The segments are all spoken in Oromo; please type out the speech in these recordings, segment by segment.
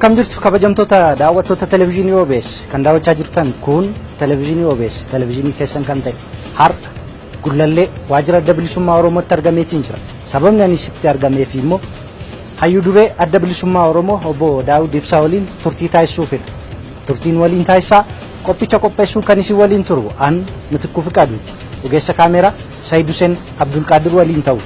Akkam jirtu kabajamtoota daawwattoota televezyiinii OBS kan daawwachaa jirtan kun televezyiinii OBS televezyiinii keessan kan ta'e har'a gullallee waajjira adda bilisummaa Oromootti argameetiin jira. Sababni ani sitti argameef immoo hayyuu duree adda bilisummaa Oromoo ABO Daawud Ibsaa waliin turtii taasisuufidha. Turtiin waliin taasisaa qophicha qopheessuu kan isin waliin turu an Mitikkuu Fiqaaduuti. Ogeessa kaameraa Sayyid Hussein Abdul Qaadir waliin ta'u.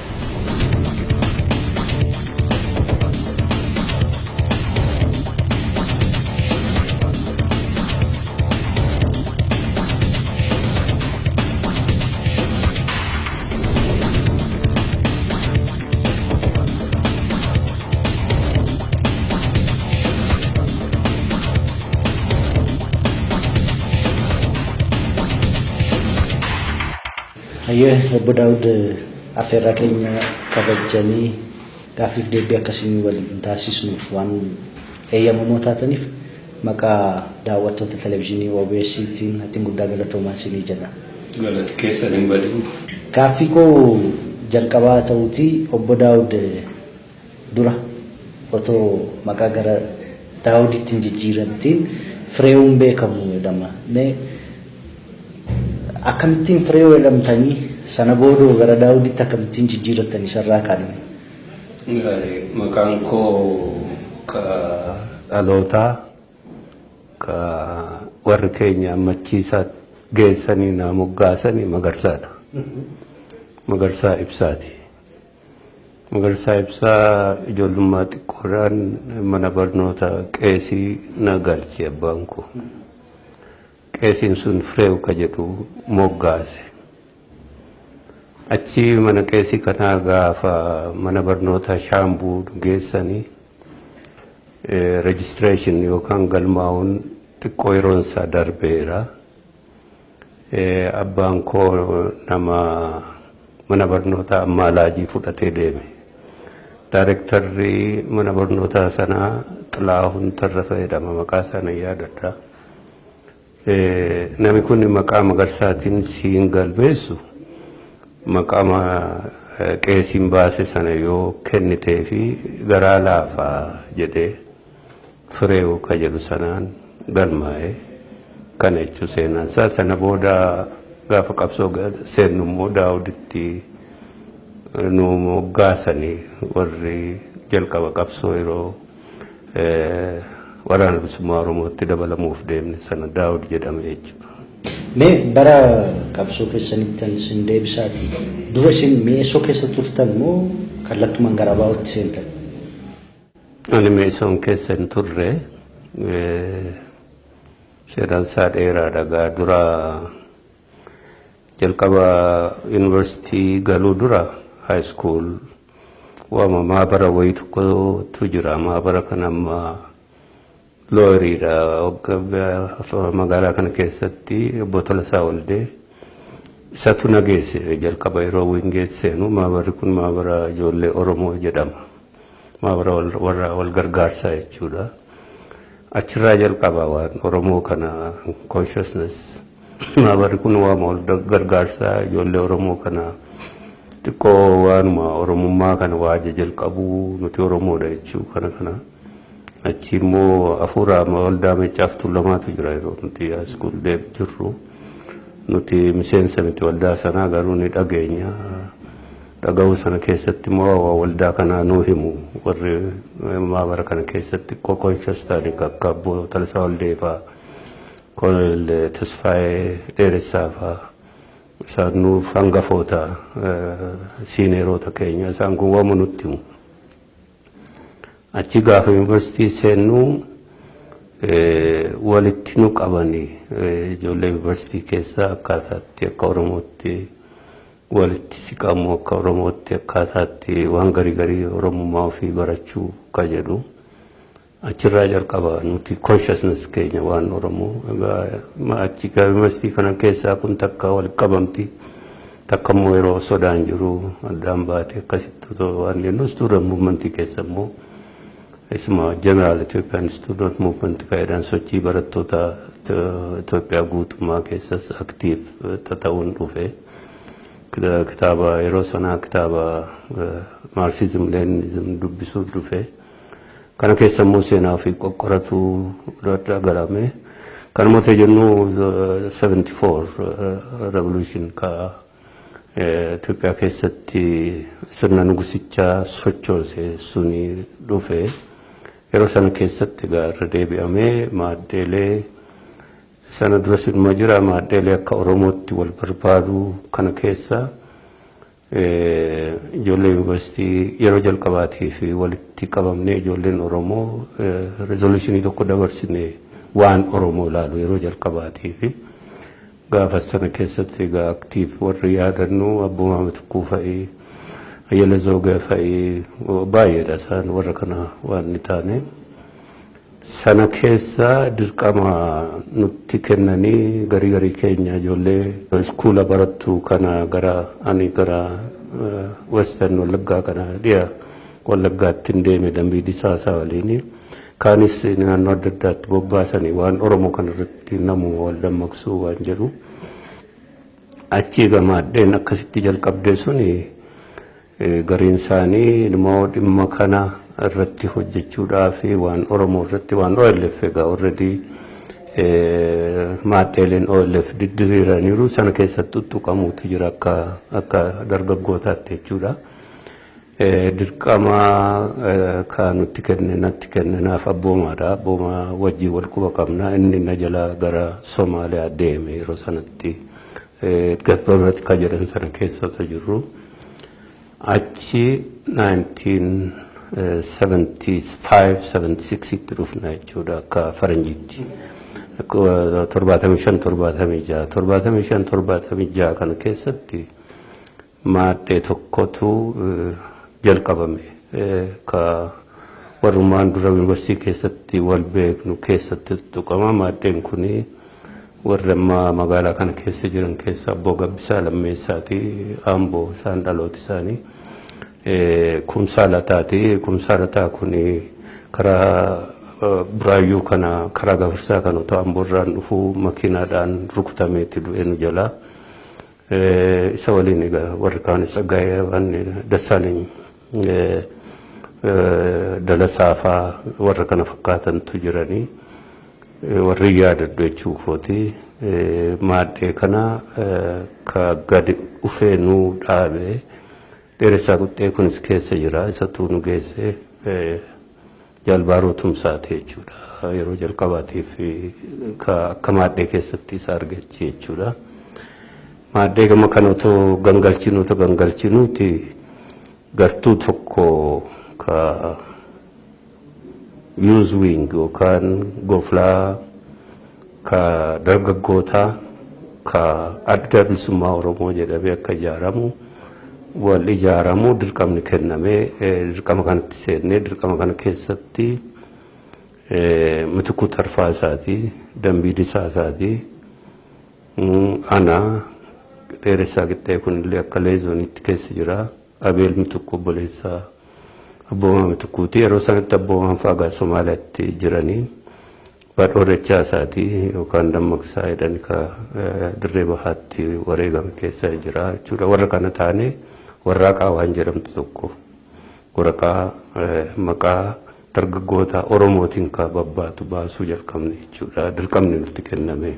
ABO Daawud afeerraa keenya kabajanii gaaffiif deebii akkasii waliin taasisnuuf waan eeyyamamoo taataniif maqaa daawwattoota televezyiinii OBS'tiin hatiin guddaa galatoomaa isinii jedha. Galata keessa hin badin. Gaaffii koo jalqabaa ta'uutii ABO Daawud dura otoo maqaa gara Daawudittiin jijjiiramtiin Fireewuun beekamu jedhama. Akkamittiin Fireewu jedhamtanii sana boodoo gara Daawuditti akkamittiin jijjiirattanii sarraa kaadame? Maqaan koo ka dhalootaa ka warri keenya ammachiisaa geessanii na moggaasanii Magarsaadha. Magarsaa Ibsaati. Magarsaa Ibsaa ijoollummaa xiqqoodhaan mana barnoota qeesii na galche abbaan koo. Qeesiin sun Fireewu ka jedhu moggaase. Achi mana qeesii kanaa gaafa mana barnoota Shaambuu geessanii registration yookaan galmaa'uun xiqqoo yeroon isaa darbeera. Abbaan koo nama mana barnoota Ammaalaajii fudhatee deeme. Daarektarri mana barnoota sanaa Xilaahun Tarrafa jedhama, maqaa sana yaadadha. Nami kun maqaa Magarsaatiin siin galmeessu maqaama qeesiin baase sana yoo kennitee fi garaa laafaa jedhee Fireewu ka jedhu sanaan galmaa'e kana jechuun seenaan isaa. Sana booda gaafa qabsoo seennu immoo Daawuditti nu moggaasanii warri jalqaba qabsoo yeroo waraana bilisummaa Oromootti dabalamuuf deemne sana Daawud jedhame jechuudha. Bara qabsoo keessanitti isin deebisaati. Dura isin meesoo keessa turtan moo kallattumaan gara ABO'tti seentan? Ani meesoon keessa hin turre. Seenaan isaa dheeraadha. Dura jalqaba yuunivarsiitii galuu dura high school waama maabara wayii tokkotu jira. Maabara kana amma Looriidha. Magaalaa kana keessatti obbo Tolasaa Waldee isatu na geesse jalqaba yeroo wingeesseenu. Maabarri kun maabara ijoollee Oromoo jedhama. Maabara wal gargaarsaa jechuudha. Achirraa jalqaba waan Oromoo kana consciousness. Maabarri kun waama wal gargaarsaa ijoollee Oromoo kana xiqqoo waanuma Oromummaa kana waaja jalqabuu nuti Oromoodha jechuu kana. Achi immoo afuuraa waldaa Meeccaaf Tuulamaatu jira yeroo nuti askuul jirru. Nuti miseensa miti waldaa sanaa garuu ni dhageenya. Dhaga'uu sana keessatti immoo waldaa kanaa nuu himu warri maabara kana keessatti conscious ta'anii akka obbo Tolasaa Waldee fa'aa, Koloneel Tasfaayee Dheeressaa fa'aa isaan nuuf hangafoota siineeroota keenya isaan kun waama nutti himu. Achi gaafa yuunivarsiitii seennu walitti nu qabanii ijoollee yuunivarsiitii keessaa akkaataatti akka Oromootti walitti siqamu akka Oromootti akkaataatti waan garii Oromummaa ofii barachuu ka jedhu. Achirraa jalqaba nuti consciousness keenya waan Oromoo. Achi yuunivarsiitii kana keessaa kun takka walitti qabamti. Takka immoo yeroo sodaan jiru addaan baate akkasitti waan jennus dura muumantii keessa immoo isma General Ethiopian Student Movement faayidaan sochii barattoota Itoophiyaa guutummaa keessas aktiif ta'uun dhufe. Kitaaba yeroo sanaa kitaaba Marxism Leninism dubbisuuf dhufe. Kana keessa immoo seenaa fi qoqqoratu galame. Kan mootii jennu 74 revolution ka Itoophiyaa keessatti sirna nugusichaa sochoose suni dhufe. Yeroo sana keessatti irra deebi'amee maaddeelee sana dura sinuma jira maaddeelee akka Oromootti wal barbaadu kana keessa ijoollee yuunivarsiitii yeroo jalqabaatii fi walitti qabamnee ijoolleen Oromoo resolutionii tokko dabarsine waan Oromoo ilaalu yeroo jalqabaatii fi gaafa sana keessatti egaa aktiif warri yaadannu Abboo Maamit Kuufa'ii Ayyala Zoogee fa'ii baay'eedha isaan warra kana waan ni taane. Sana keessa dirqama nutti kennanii garii keenya ijoollee iskuula barattu kana gara Western Wallaggaa kana dhiya Wallaggaatti hin deeme dambii disaasaa waliin. Kaanis naannoo adda addaatti bobbaasanii waan Oromoo kana irratti namuma wal dammaqsuu waan jedhu. Achii gamaaddeen akkasitti jalqabdee suni gariin isaanii immoo dhimma kana irratti hojjechuudhaaf waan Oromoo irratti waan OLF egaa already maaddeeleen OLF didiriiraniiru sana keessatti tuttuqamuutu jira akka dargaggootaatti jechuudha. Dirqama kan nutti kennenaaf abboomaadha. Abbooma wajjii wal quba qabna. Inni na jala gara Somaaliyaa deeme yeroo sanatti gadbarratti ka jedhan sana keessatti jiru. Achi 1975-76 itti dhufna jechuudha akka faranjiitti. 75-76 kana keessatti maaddee tokkotu jalqabame ka warrumaan dura yuunivarsiitii keessatti wal beeknu keessatti tuqama. Maaddeen kuni warra magaalaa kana keessa jiran keessa Abboo Gabbisaa Lammeessaati. Amboo isaan dhalooti isaanii. Kumsaa Lataati. Kumsaa Lataa kuni karaa Buraayyuu kana karaa Gafarsaa kan otoo Amboorraan dhufu makiinaadhaan rukutameetti du'e nu jalaa. Isa waliin egaa warri kaan Tsaggaayee Dassaaleny Dalasaafaa warra kana fakkaatantu jiranii warri yaadadhu jechuu kooti. Maaddee kana ka gadi dhufee nu dhaabe dheeressaa Quxxee kunis keessa jira. Isatu nu geesse Jaalbaaroo Tumsaati jechuudha. Yeroo jalqabaatiif akka maaddee keessatti isa argachi jechuudha. Maaddee gama kana otoo gangalchinuuti gartuu tokko ka youth wing yookaan goflaa ka dargaggoota ka adda bilisummaa Oromoo jedhamee akka ijaaramu wal ijaaramu dirqamni kennamee dirqama kanatti seennee dirqama kana keessatti Mitikuu Tarfaasaati, Dambii Disaasaati, ana dheeressaa Qixxee kunillee akka leezoonitti keessa jira. Abeel Mitikuu obboleessaa Abboomaa Mitikuuti. Yeroo sanatti Abboomaan faagaa Somaaliyaatti jiranii badhoo Dachaasaati yookaan Dammaqsaa jedhani ka Dirree Bahaatti wareegame keessa jira jechuudha. Warra kana taane warraaqaa waan jedhamtu tokko waraqaa maqaa dargaggoota Oromootiin ka babbaatu baasuu jalqabne jechuudha. Dirqamni nutti kenname.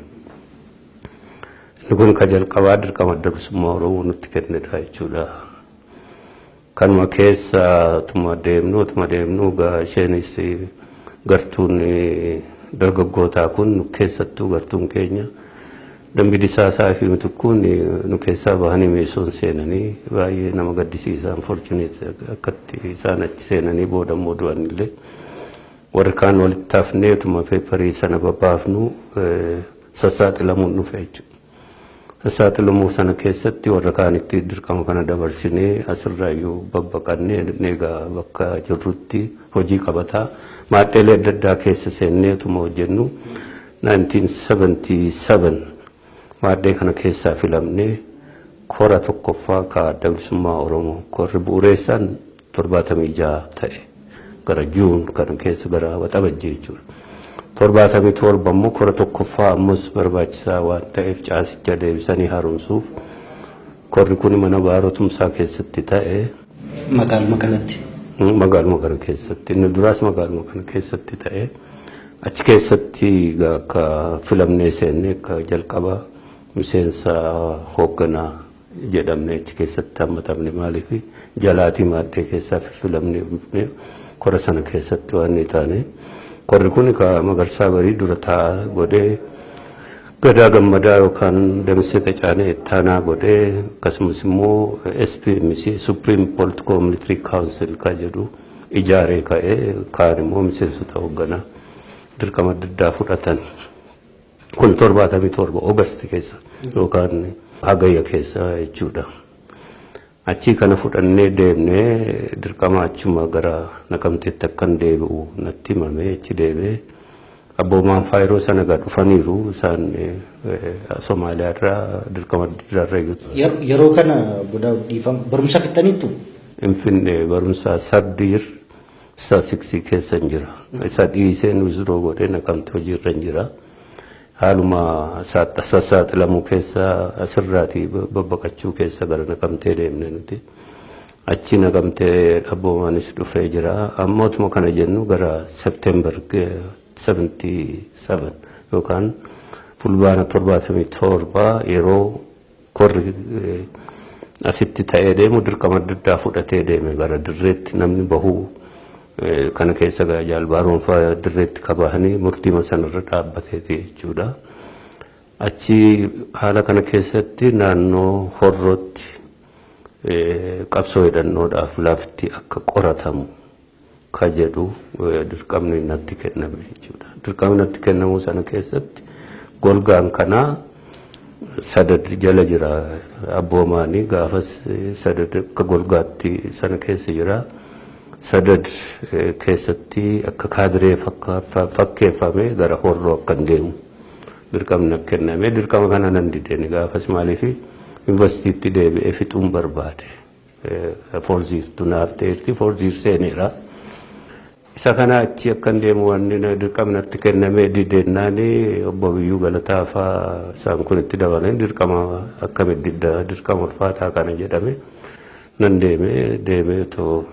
Inni kun ka jalqabaa dirqama adda bilisummaa Oromoo nutti kennedha jechuudha. Kanuma keessa tuma deemnu isheenis gartuun dargaggootaa kun keessattuu gartuun keenya Dambii Disaasaa fi Mitikuun nu keessaa bahanii meeshoon seenanii baay'ee nama gaddisiisa. Unfortunate akkatti isaan achi seenanii booda immoo du'anillee warri kaan walitti hafnee tuma peeparii sana babbaafnu sassaaxilamuun dhufe jechuudha. Sassaaxilamuu sana keessatti warra kaanitti dirqama kana dabarsinee asirraayyuu babbaqannee egaa bakka jirrutti hojii qabataa maaddeelee adda addaa keessa seennee tuma hojjennu 1977 maaddee kana keessaa filamnee kora tokkoffaa ka adda bilisummaa Oromoo korri bu'uureessaan 76 ta'e gara Juun kana keessa gara waxabajjii jechuudha. 77 immoo kora tokkoffaa ammas barbaachisaa waan ta'eef caasicha deebisanii haaromsuuf korri kun mana Baaroo Tumsaa keessatti ta'e. Magaaluma kanatti. magaaluma kana keessatti inni duraas magaaluma kana keessatti ta'e achi keessatti akka filamnee seenne akka jalqaba miseensa hoogganaa jedhamne achi keessatti hammatamne maaliif jalaatii maaddee keessaa filamnee kora sana keessatti waan ni taane korri kun ka Magarsaa Barii dura taa'aa godhee Gadaa Gammadaa yookaan Damsee Qacaanee ittaanaa godhee akkasumas immoo SPMC Supreme Political Military Council ka jedhu ijaaree ka'ee kaan immoo miseensota hoogganaa dirqama adda fudhatan kun 77 Oogasti keessa yookaan hagayya keessa jechuudha. Achi kana fudhannee deemnee dirqama achuma gara Naqamteetti akkan deebi'u natti himamee achi deebi'ee abboomaan faayiroo sana gad dhufaniiru isaan Somaaliyaa irraa dirqama adda yeroo kana barumsa fixaniittu Finfinnee barumsa Sardiir isaa 6 keessa jira. Isa dhiiseen wiziroo godhee Naqamtee hojiirra jira. Haaluma saaxilamuu keessa asirraatii babbaqachuu keessa gara Naqamtee deemne nuti. Achi Naqamtee abboomaanis dhufee jira. Ammootuma kana jennu gara September 77 yookaan fulbaana 77 yeroo korri asitti ta'ee deemu dirqama adda fudhatee deeme gara dirreetti namni bahuu kana keessa jaalbaaroon fa'aa dirreetti kabahanii murtii sanarra dhaabbateeti jechuudha. Achi haala kana keessatti naannoo Horrootti qabsoo hidhannoodhaaf lafti akka qoratamu ka jedhu dirqamni natti kenname jechuudha. Dirqamni natti kennamu sana keessatti golgaan kanaa sadad jala jira abboomaanii gaafas sadad akka golgaatti sana keessa jira. Sadad keessatti akka kaadiree fakkeeffame gara Horroo akka deemu dirqamni kenname. Dirqama kana nan dideen gaafas maaliif yuunivarsiitiitti deebi'ee fixuun barbaade. Forziirtu naaf ta'etti forziir seeneera. Isa kana achi akka deemu waan dirqamni natti kenname dideennaan obbo Biyyuu Galataa fa'aa isaan kun itti dabalan dirqama akkamitti dirqama ulfaataa kana jedhame nan deemee too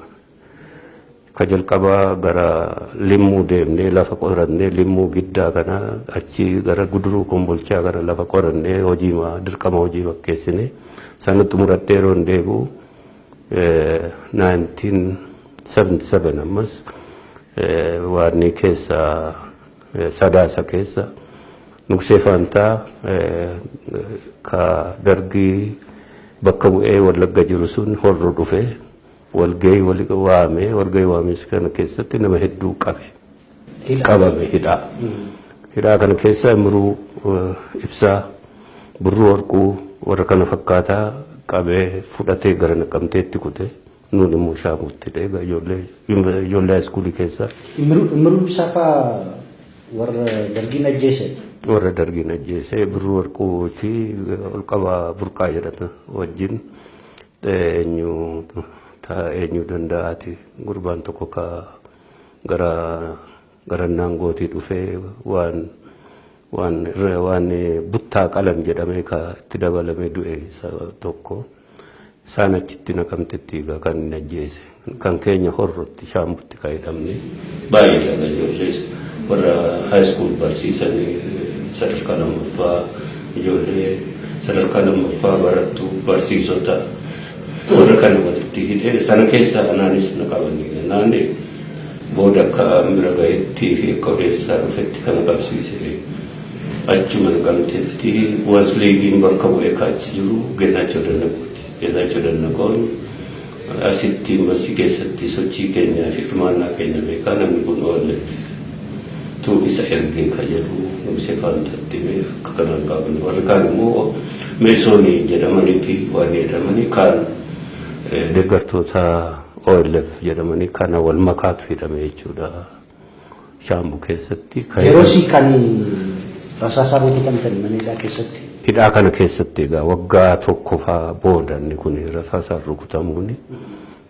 ka jalqaba gara Limmuu deemnee lafa qorannee Limmuu giddaa kana achi gara Guduruu Kombolchaa gara lafa qorannee dirqama hojii fakkeessine sanatti muradhee roon deebi'u 1977 ammas waanni keessa sadaasa keessa Nugsee Faantaa ka dargii bakka bu'ee Wallagga jiru sun Horroo dhufee walgahii waamee kana keessatti nama hedduu qabame hidhaa kana keessa Imruu Ibsaa Burruu Warquu warra kana fakkaataa qabee fudhatee gara Naqamteetti kute nuun immoo Shaamuutti dheega ijoollee iskuulii keessa. Imruu Ibsaa fa'aa warra dargiin ajjeese. Warra dargiin ajjeese Burruu Warquu fi Olqabaa Burqaa jedhata wajjin eenyu danda'aati gurbaan tokko ka gara naangootii dhufee waan buttaa qalam jedhamee ka itti dabalamee du'e tokko isaan achitti Naqamteetti kan inni ajjeese kan keenya Horrootti Shaambutti ka hidhamne baay'eedha ijoollee warra high school barsiisanii sadarkaa lammaffaa ijoollee sadarkaa lammaffaa barattu barsiisota warra kana walitti hidhee sana keessa anaanis naqabanii naannee booda akka mira gaheetti fi akka odeessaa dhufetti kana qabsiise achuma Naqamteetti Wansliigiin bakka bu'ee kaachi jiru Geetaachoo Dannaqoon asitti masii keessatti sochii keenyaa fi hirmaannaa keenya beekaa namni kun oolletti tuu isa ergee ka jedhu Nugsee Faantaatti akka kanaan qaban warri kaan immoo Meesoonii jedhamanii fi waan jedhamanii kaan deeggartoota OLF jedhamanii kana wal makaatu hidhame jechuudha Shaambuu keessatti. Yeroo si kan rasaasaa rukutamtan manidhaa keessatti. Hidhaa kana keessatti egaa waggaa tokko fa'aa booda inni kun rasaasaan rukutamuun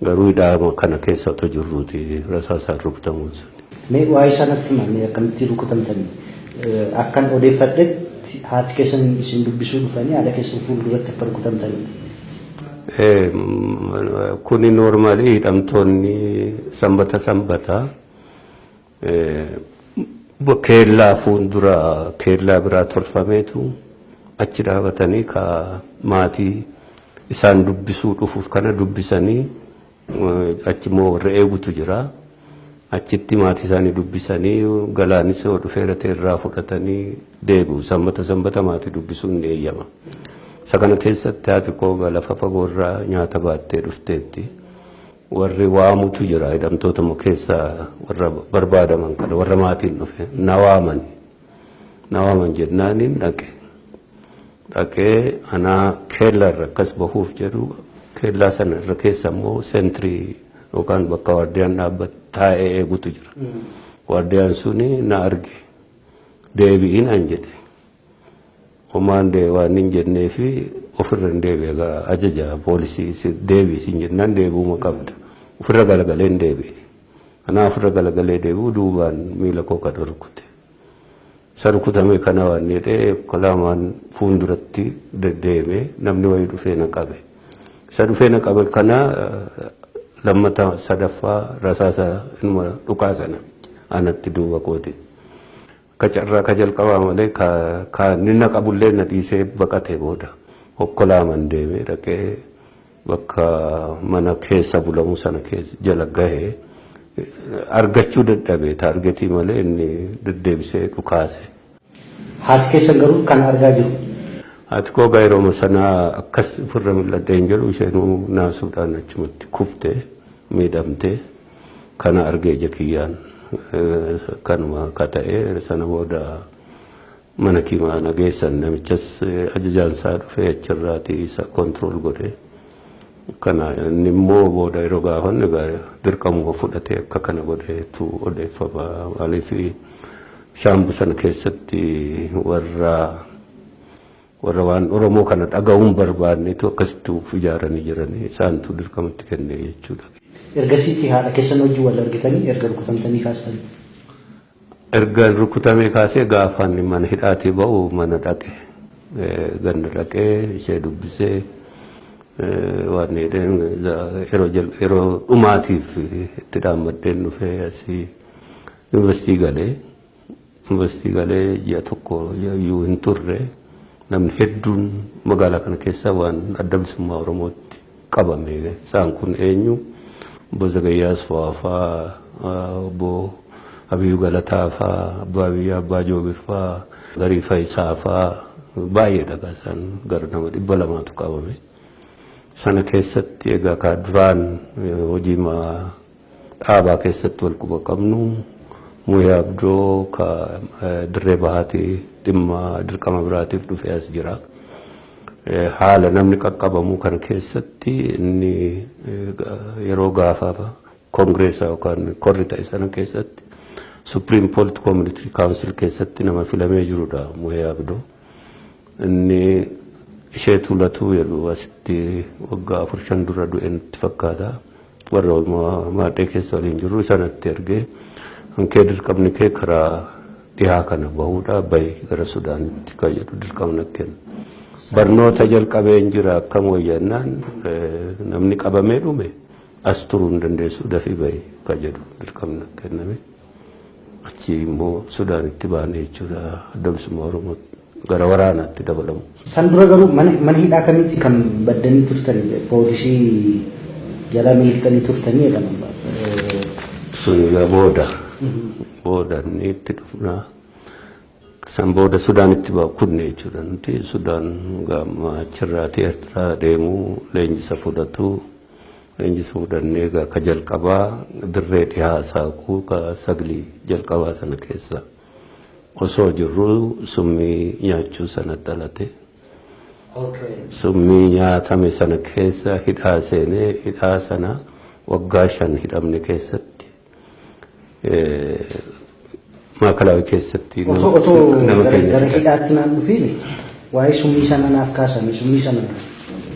garuu hidhaa kana keessa otoo jirruuti rasaasaan rukutamuun sun. Mee waa'ee sanatti malee akkamitti rukutamtan akkan odeeffadhetti haati keessan isin dubbisuu dhufanii haala keessan fuulduratti akka rukutamtanidha. Kuni normaalii hidhamtoonni sanbata keellaa fuuldura keellaa biraa tolfameetu achi dhaabatanii ka maatii isaan dubbisuu dhufuuf kana dubbisanii achi immoo warra eegutu jira. Achitti maatii isaanii dubbisanii galaanis dhufeera irraa fudhatanii deebi'u. Sanbata maatii dubbisuun ni eeyyama. Isa kana keessatti haati koo lafa fagoorraa nyaata baattee dhufteetti. Warri waamutu jira hidhamtoota keessaa warra barbaadaman kana warra maatiin dhufe na waaman jennaaniin dhaqee anaa keellaa irra akkas bahuuf jedhu keellaa sana irra keessa immoo seentirii yookaan bakka waardiyaan taa'ee eegutu jira. Waardiyaan suni na arge deebi'iin an jedhe. Omaan waan hin jennee fi ofirra hin deebi'e ajaja poolisii deebii siin jennaan deebi'uma qabda. Ofirra galagalee hin deebi'e. Anaa ofirra galagalee deebi'u duubaan miila koo kan rukute. Isa rukutame kana waan jedhee kolaamaan fuulduratti deddeemee namni wayii dhufee na qabe. Isa dhufee na qabe kana lammata sadaffaa rasaasa inuma dhukaasana anatti duuba kooti. Kacarraa ka jalqabaa malee ka nina qabullee na dhiisee baqatee booda okkolaaman deemee dhaqee bakka mana keessa bulamu sana keessa jala gahee argachuu dadhabee taargetii malee inni deddeebisee dhukaase. Haati keessan garuu kan argaa jiru. Haati koo yeroo sanaa akkas ofirra mil'adhee hin jedhu isheenuu naasuudhaan achumatti kuftee miidhamtee kana argee jakiyyaan kanuma ka ta'e sana booda mana kiimaa nageessan namichas ajajaan isaa dhufee achirraatii isa kontirool godhee kana inni immoo booda yeroo gaafanne dirqamuma fudhatee akka kana godheetu odeeffama. Maaliif shaambu sana keessatti warra waan Oromoo kana dhaga'uun barbaanneetu akkasitti ijaaranii jiranii isaantu dirqamatti kennee jechuudha. Ergasiitti haadha keessan hojii wal argitanii erga rukutamtanii kaastanii? Erga rukutamee kaasee gaafaan mana hidhaatii ba'u mana dhaqe. Ganna dhaqee ishee dubbisee waan yeroo dhumaatiif itti dhaammaddeen dhufee asii yuunivarsiitii galee ji'a tokko iyyuu hin turre namni hedduun magaalaa kana keessa waan adda bilisummaa Oromootti qabame. Isaan kun eenyu? Obbo Zagayyaas fa'aa, obbo Abiyyuu Galataa fa'aa, Abbaa Joobir fa'aa, Garii Fayisaa fa'aa baay'eedha isaan gara nama 200tu qabame. Sana keessatti egaa ka duraan hojii dhaabaa keessatti wal quba qabnu Muyaa Abdoo ka dirree bahaatii dhimma dirqama biraatiif dhufee as jira. Haala namni qaqqabamu kana keessatti inni yeroo gaafa koongireessaa yookaan korri ta'e sana keessatti Supreme Political Military Council keessatti nama filamee jirudha Muyaa Abdoo. Inni ishee tuulatu jedhu asitti waggaa 4-5 dura du'e nutti fakkaata. Warra maadhee keessa waliin jiru sanatti ergee hankee dirqamni kee karaa dhihaa kana bahuudha bahi gara Sudaanitti kan jedhu dirqamna kenna. Barnoota jalqabeen jira akkam wayyannaan namni qabamee dhume as turuu hin dandeessu dafii bahi kan jedhu dirqamna kenname. Achi immoo Sudaanitti baane jechuudha adda bilisummaa Oromoo gara waraanaatti dabalamu. San dura garuu mana hidhaa kamitti kan baddanii turtanii poolisii jala miliqxanii turtanii jedhama. Suni booda inni itti dhufnaa. San booda Sudaanitti kunne jechuudha. Nuti Sudaan gama achirraati Eertiraa deemuu leenjisa fudhatu. Leenjisa fudhannee ka jalqabaa dirree dhihaa saaquu ka saglii jalqabaa sana keessa osoo jirru summii nyaachuu sana dhalate. Summii nyaatame sana keessa hidhaa seenee hidhaa sana waggaa 5 hidhamne keessatti maakalaawi keessatti nama keenya hidhaatti naan dhufiin waa'ee summii sana naaf kaasame. Summii sana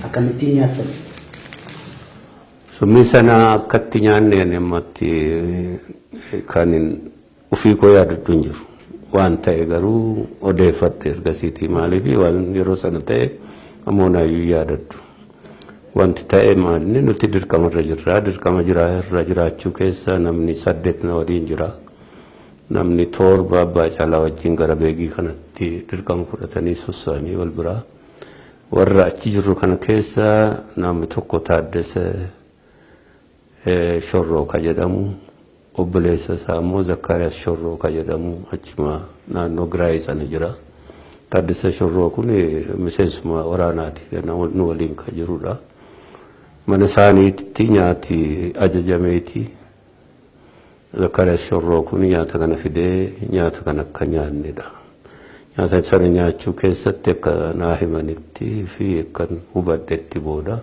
akkamittiin nyaatan? Summii sana akkatti nyaanne ammatti kan ofii koo yaadadhu hin jiru. Waan ta'e garuu odeeffadhe ergasiitii maaliif waan yeroo sana ta'e ammoonaayyuu yaadadhu. wanti ta'e maalni nuti dirqama irra jirra. Dirqama irra jiraachuu keessa namni 8 na waliin jira. Namni 7 abbaa caalaa wajjin gara beegii kanatti dirqama fudhatanii sosso'anii wal biraa. Warra achi jirru kana keessa namni tokko Taaddasee Shorroo ka jedhamu, obboleessa isaa immoo Zakkaariyaas Shorroo ka jedhamu achuma naannoo Giraayii sana jira. Taaddasee Shorroo kun miseensuma waraanaati nu waliin ka jirudha. Mana isaaniitti nyaati ajajameeti. Zakkaariyaas Shorroo kun nyaata kana fidee nyaata kana akka nyaannedha. Nyaata sana nyaachuu keessatti akka naa himanitti fi kan hubadhetti booda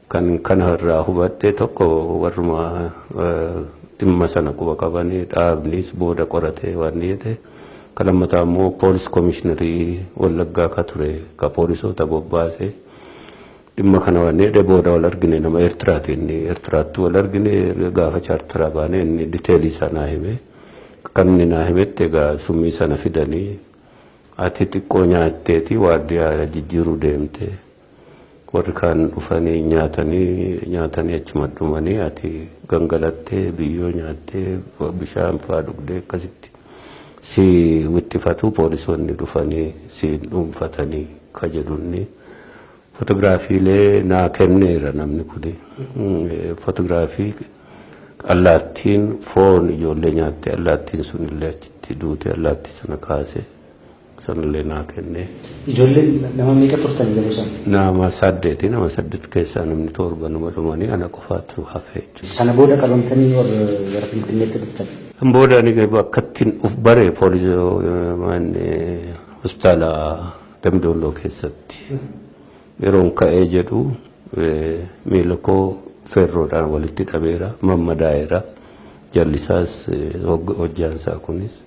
kan kana irraa hubadhe tokko warruma dhimma sana quba qabanii dhaabnis booda qoratee waan jedhe kan lammataa immoo poolis komishiinarii Wallaggaa ka ture ka poolisoota bobbaase dhimma kana waan jedhe booda wal argine nama Eertiraatti wal argine gaafa chaartara baane inni diteelii sana hime kan inni naa himetti egaa summii sana fidanii ati xiqqoo nyaatteeti waardiyyaa jijjiiruu deemte warri kaan dhufanii nyaatanii achuma dhumanii ati gangalattee biyyoo nyaattee bishaan fa'aa dhugdee akkasitti si wittifatu poolisoonni dhufanii si dhuunfatanii ka jedhunni footograafiilee naa kenneera namni kuni footogiraafii allaattiin foon ijoollee nyaatte allaattiin sunillee achitti duute allaattii sana kaase. Sanillee naa kenne. Ijoolleen nama meeqa turtan yeroo sana? Nama 8 nama 8 keessaa namni 7 numa dhumanii ana qofaatu hafe. Sana booda qabamtanii gara Finfinneetti dhuftan? Booda ani bakkattiin uf bare hospitaala Damdooloo keessatti yeroon ka'ee jedhu miila koo feerroodhaan walitti dhabeera mammadaa'eera jallisaas hojjaansaa kunis.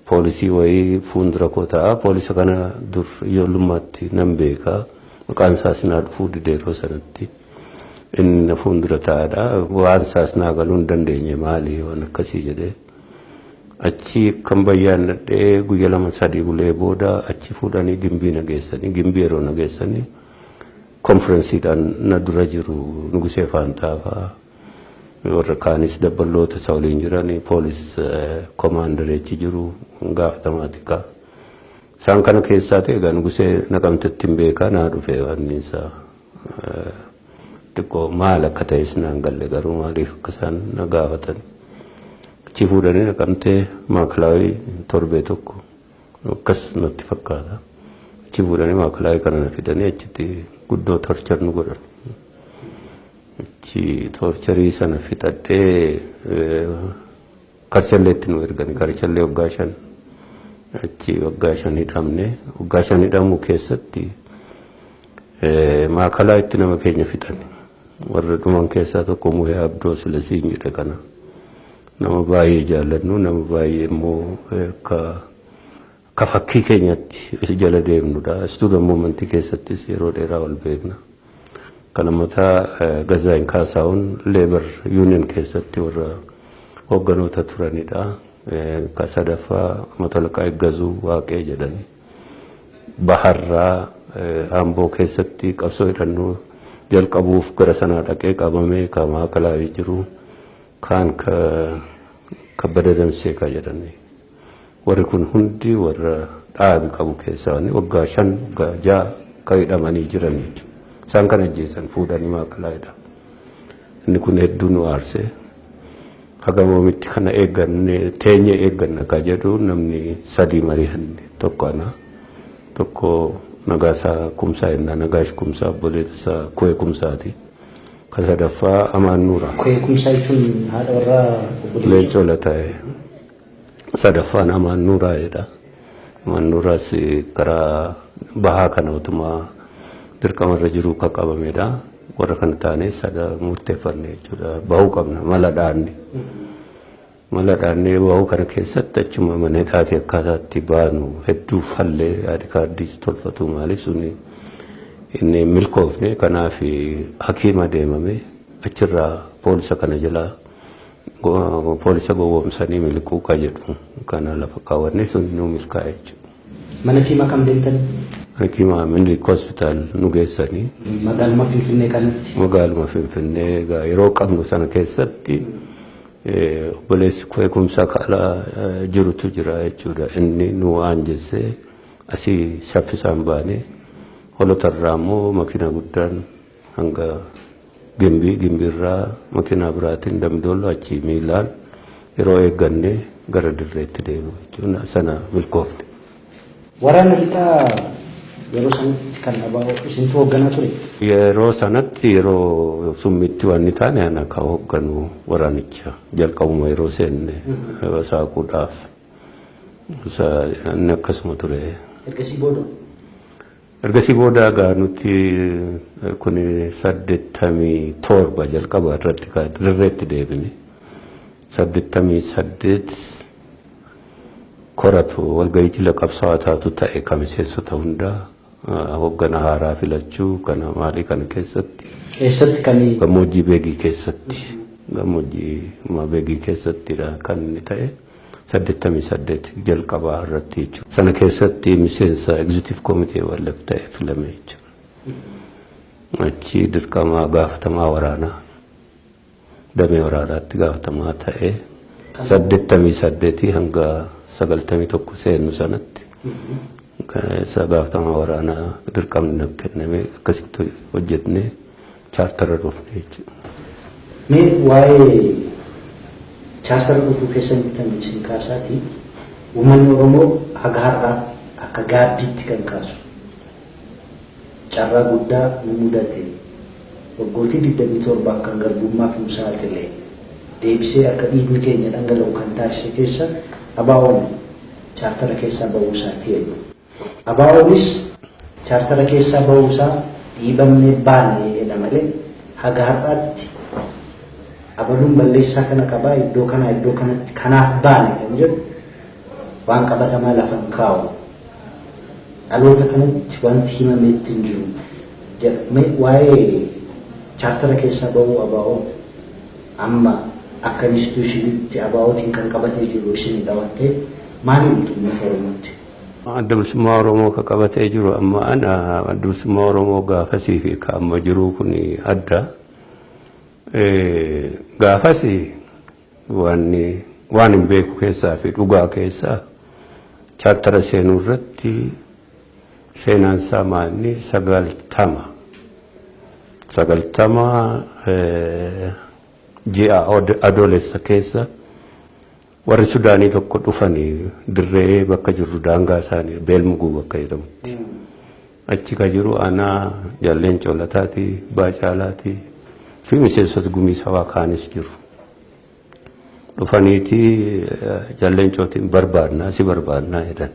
Poolisii wayii fuuldura koo ta'a. Poolisa kana dur ijoollummaatti nan beeka. Maqaan isaas naa dhufuu dide yeroo sanatti. Inni fuuldura taa'aadha. Waan isaas naa galuu hin dandeenye maali waan akkasii jedhee. Achi kan bayyaannadhee guyya 2-3 bulee booda achi fuudhanii gimbii nageessanii gimbii yeroo nageessanii konferensiidhaan na dura jiru Nugusee Faantaafaa. Warra kaanis dabballoota isa waliin jiranii poolis koomaandareechi jiru gaafatamaatika. Isaan kana keessaa ta'e egaa Nugusee Naqamtetti hin beekaa naa dhufe waan isaa xiqqoo maal akka ta'es naan galle garuu maaliif akka isaan na gaafatan. Achi fuudhanii Naqamtee maakalaawii torbee tokko akkas natti fakkaata. Achi fuudhanii maakalaawii kana na fidanii achitti guddoo torchar nu godhan. Torcharii sana fixadhee Karchalleetti nu ergani. Karchallee waggaa 5 achi waggaa 5 hidhamne. Waggaa 5 hidhamuu keessatti maakalaa itti nama keenya fixan. Warra dhuman keessaa tokko Muhee Abdoo Silasiin jedhe kana. Nama baay'ee jaalladhu nama baay'ee immoo ka fakkii keenyatti jala deemnudha. Istuudhaan moomantii keessattis yeroo dheeraa wal beekna. Kana mataa Gazaayin Kaasaawun Leebar Yuuniyen keessatti warra hoogganoota turanidha. Ka sadaffaa Motolaqaa Eeggazuu Waaqee jedhani. Baharraa Amboo keessatti qabsoo hidhannoo jalqabuuf gara sanaa dhaqee qabamee ka maakalaawii jiru kaan kabbada damsee ka jedhani. Warri kun hundi warra dhaabi qabu keessaa waggaa 5-6 ka hidhamanii jiran jechuudha. Isaan kana ajjeesan fuudhanii maakalaawidha. Inni kun hedduu nu aarse. Hagamoomitti kana eegganne teenye eegganna ka jedhu namni 3 mari'anne tokko ana tokko Nagaasaa Kumsaa jenna Nagaash Kumsaa obboleessa Kuwee Kumsaati. Ka sadaffaa Amaan Nuuraa. Kuwee Kumsaa jechuun haadha warraa obboleessa. Leencoo Lataaye. Sadaffaan Amaan Nuuraa jedha. Amaan Nuuraas karaa bahaa kana utumaa dirqamarra jiru ka qabamedha. Warra kana taane sada murteeffanne jechuudha. Bahuu qabna mala dhaanne. Mala dhaanne bahuu kana keessatti achuma mana hidhaati akkaataatti baanu hedduu fallee yaadi kaardiis tolfatu maali suni inni milkoofne kanaaf hakiima deemame achirraa poolisa kana jalaa poolisa gowwoomsanii miliquu ka jedhu kana lafa kaawwanne sun nu milkaa'e jechuudha. Mana kiimaa kam deemtan? Hakima Minilik Hospital nu geessanii. Magaaluma Finfinnee kanatti. Magaaluma Finfinnee egaa yeroo qabnu sana keessatti obboleessi koo eegumsa kaala jirutu jira jechuudha. Inni nu waan jessee asii saffisaan baane holotarraa immoo makiina guddaan hanga gimbiirraa makiina biraatiin damdoollo achi miilaan yeroo eeggannee gara dirreetti deemu jechuudha. Sana milkoofne. Waraana lixaa yeroo sanatti kan ABO isintu hoogganaa ture? Yeroo sanatti yeroo summitti wanni taane ana ka hoogganu waraanicha jalqabuma yeroo seenne saaquudhaaf inni akkasuma ture. Ergasii booda egaa nuti kun 87 jalqaba irratti dirreetti deebine 88 koratu walgahii jila qabsaa'aa taatu ta'e kamiseessota hundaa hoggana haaraa filachuu kana maalii kana keessatti gammoojjii beegii keessatti beegii keessattidha kan inni ta'e 88 jalqabaa irratti jechuudha. Sana keessatti miseensa executive committee wallaf ta'e filame jechuudha. Achi dirqama gaafatamaa waraanaa damee waraanaatti gaafatamaa ta'e 88 hanga 91 seennu sanatti gaafatamaa waraanaa dirqamni nuuf kenname akkasitti hojjetne chaartara dhufne jechuudha. Mee waa'ee chaartara dhufuu keessatti isin kaasaati uummanni Oromoo haga har'aa akka gaabbiitti kan kaasu carraa guddaa nu mudate waggootii 27 kan garbummaaf nu saaxile deebisee akka dhiigni keenya dhangala'u kan taasise keessa ABO'n chaartara keessaa bahuu isaati jedhu. ABO'nis chaartara keessaa bahuu isaa dhiibamnee baane jedha malee haga har'aatti abaluun balleessaa kana qabaa iddoo kanatti kanaaf baane kan jedhu waan qabatamaa lafa hin kaa'u. Dhaloota kanatti wanti himameetti hin jiru. Waa'ee chaartara keessaa bahuu ABO amma akka institushinitti ABO'tiin kan qabatee jiru isinidha waan ta'eef maaliif uummata Oromootti? Adda bilisummaa Oromoo ka qabatee jiru amma ana adda bilisummaa Oromoo gaafasii fi ka amma jiru kun adda. Gaafasii waan hin beeku keessaa fi dhugaa keessaa chaartara seenuu irratti seenaan isaa maalni 90 ji'a adoolessa keessa warri Sudaanii tokko dhufanii dirree bakka jirru daangaa isaanii beelmuguu bakka jedhamutti. Achi ka jiru ana jalleen coolataati baacaalaati fi miseensota gumii sabaa kaanis jiru. Dhufaniiti jalleen cootiin barbaadnaa si barbaadnaa jedhan.